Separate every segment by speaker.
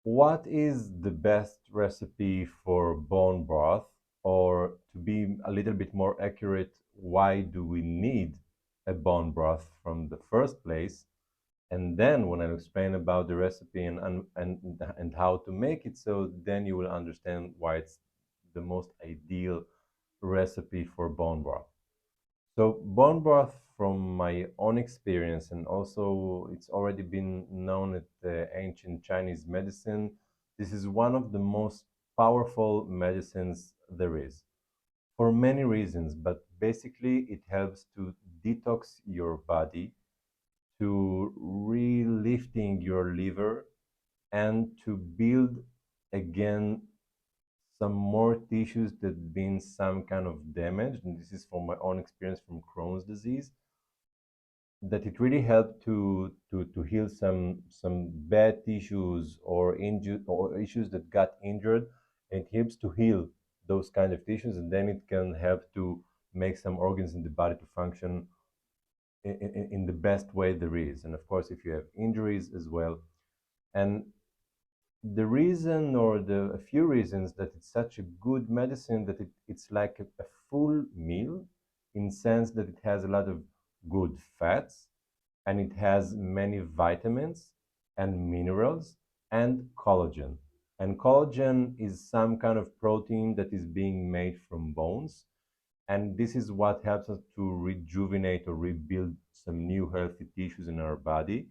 Speaker 1: What is the best recipe for bone broth? Or to be a little bit more accurate, why do we need a bone broth from the first place? And then when I explain about the recipe and how to make it, so then you will understand why it's the most ideal recipe for bone broth. So bone broth, from my own experience, and also it's already been known at ancient Chinese medicine, this is one of the most powerful medicines there is for many reasons, but basically it helps to detox your body, to relifting your liver, and to build again some more tissues that been some kind of damage. And this is from my own experience from Crohn's disease, that it really helped to heal some bad tissues or injured or issues that got injured, and it helps to heal those kind of tissues, and then it can help to make some organs in the body to function in the best way there is. And of course, if you have injuries as well. And the reason, or a few reasons, that it's such a good medicine, that it's like a full meal, in sense that it has a lot of good fats, and it has many vitamins and minerals and collagen. And collagen is some kind of protein that is being made from bones, and this is what helps us to rejuvenate or rebuild some new healthy tissues in our body.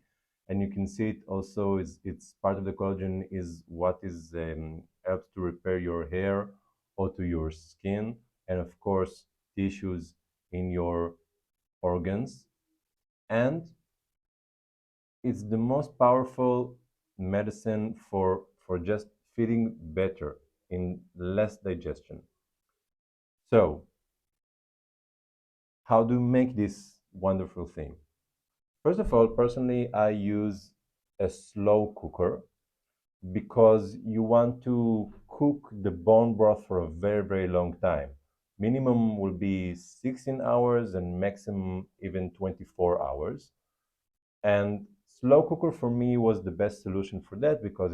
Speaker 1: And you can see it also is, it's part of the collagen is what is helps to repair your hair or to your skin, and of course tissues in your organs. And it's the most powerful medicine for just feeling better in less digestion. So how do you make this wonderful thing? First of all, personally, I use a slow cooker, because you want to cook the bone broth for a very, very long time. Minimum will be 16 hours and maximum even 24 hours. And slow cooker for me was the best solution for that, because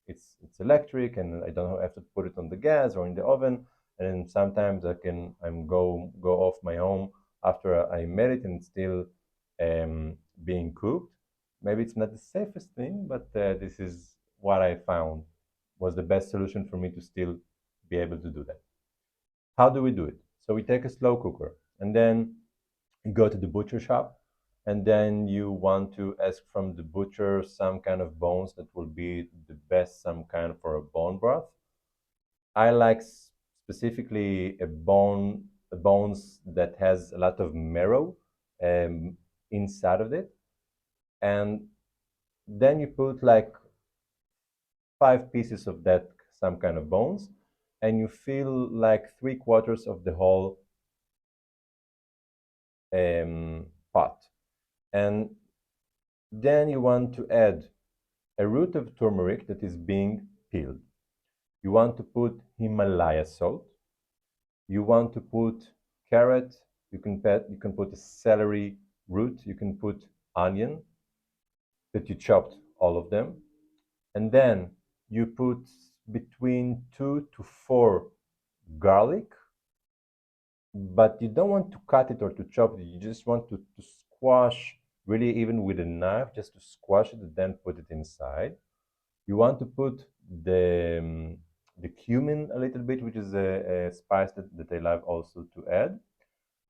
Speaker 1: it's electric, and I don't have to put it on the gas or in the oven. And sometimes I'm go off my home after I made it, and it's still being cooked. Maybe it's not the safest thing, but this is what I found was the best solution for me to still be able to do that. How do we do it? So we take a slow cooker, and then you go to the butcher shop, and then you want to ask from the butcher some kind of bones that will be the best, some kind for a bone broth. I like specifically a bones that has a lot of marrow um, inside of it. And then you put like 5 pieces of that, some kind of bones, and you fill like 3/4 of the whole pot. And then you want to add a root of turmeric that is being peeled. You want to put Himalaya salt. You want to put carrot. You can put a celery root. You can put onion that you chopped all of them. And then you put between 2 to 4 garlic, but you don't want to cut it or to chop it. You just want to squash, really, even with a knife, just to squash it and then put it inside. You want to put the cumin a little bit, which is a spice that I love also to add.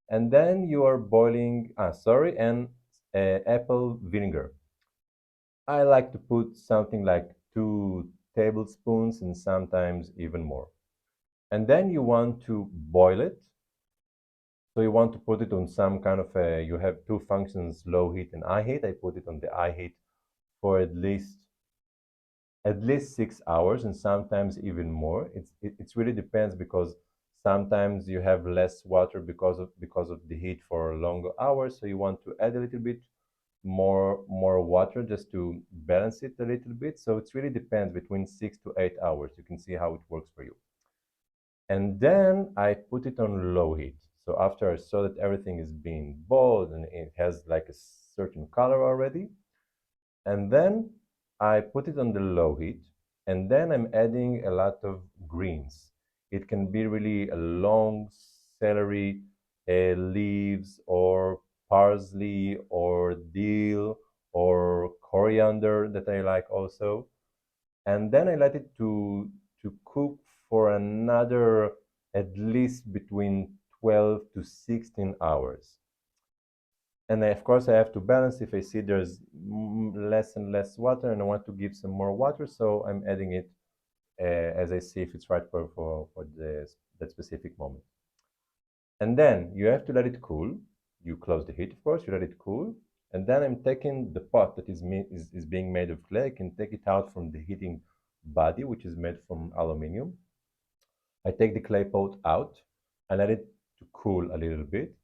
Speaker 1: And then you are boiling, and apple vinegar. I like to put something like 2 tablespoons and sometimes even more. And then you want to boil it. So you want to put it on some kind of you have two functions, low heat and high heat. I put it on the high heat for at least 6 hours, and sometimes even more. It really depends, because sometimes you have less water because of the heat for longer hours. So you want to add a little bit more water just to balance it a little bit. So it really depends, between 6 to 8 hours. You can see how it works for you. And then I put it on low heat. So after I saw that everything is being boiled and it has like a certain color already, and then I put it on the low heat, And then I'm adding a lot of greens. It can be really a long celery leaves, or parsley, or dill, or coriander that I like also. And then I let it to cook for another at least between 12 to 16 hours. And of course, I have to balance if I see there's less and less water and I want to give some more water, so I'm adding it as I see if it's right for that specific moment. And then you have to let it cool. You close the heat, of course, you let it cool. And then I'm taking the pot that is being made of clay. I can take it out from the heating body, which is made from aluminum. I take the clay pot out and let it to cool a little bit.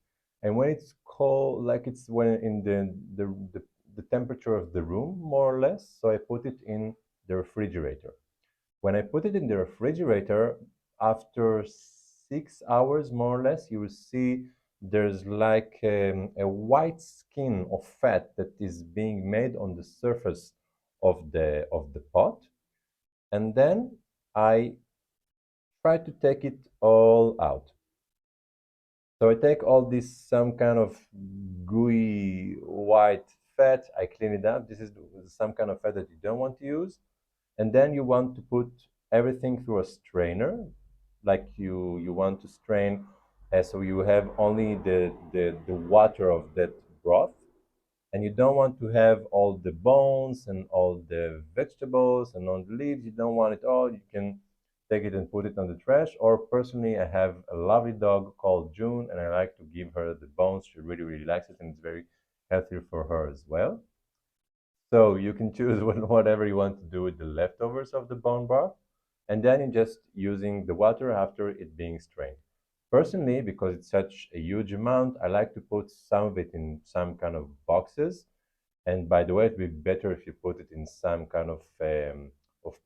Speaker 1: And when it's cold, like it's when in the temperature of the room, more or less, so I put it in the refrigerator. When I put it in the refrigerator, after 6 hours, more or less, you will see there's like a white skin of fat that is being made on the surface of the pot. And then I try to take it all out. So I take all this some kind of gooey white fat, I clean it up. This is some kind of fat that you don't want to use. And then you want to put everything through a strainer, like you want to strain, so you have only the water of that broth, and you don't want to have all the bones and all the vegetables and all the leaves. You don't want it all. You can take it and put it on the trash. Or personally, I have a lovely dog called June, and I like to give her the bones. She really, really likes it, and it's very healthy for her as well. So you can choose whatever you want to do with the leftovers of the bone broth, and then you're just using the water after it being strained. Personally, because it's such a huge amount, I like to put some of it in some kind of boxes. And by the way, it would be better if you put it in some kind of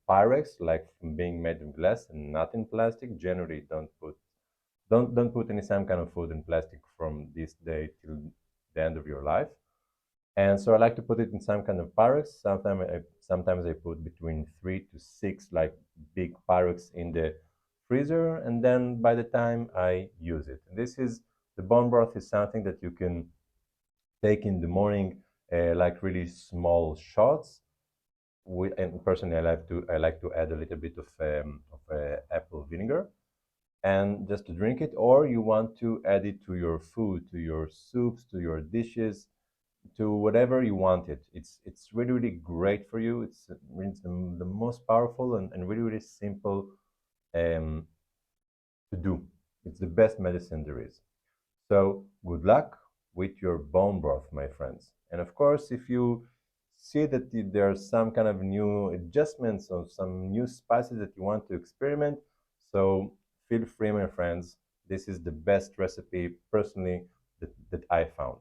Speaker 1: Pyrex, like from being made of glass and not in plastic. Generally, don't put any some kind of food in plastic from this day till the end of your life. And so I like to put it in some kind of Pyrex. Sometimes I put between 3 to 6 like big Pyrex in the freezer, and then by the time I use it. And this is the bone broth is something that you can take in the morning, like really small shots. And personally, I like to add a little bit of apple vinegar, and just to drink it. Or you want to add it to your food, to your soups, to your dishes, to whatever you want it. It's really, really great for you. It's the most powerful and really, really simple um, to do. It's the best medicine there is. So good luck with your bone broth, my friends. And of course, if you see that there are some kind of new adjustments or some new spices that you want to experiment, so feel free, my friends. This is the best recipe personally that I found.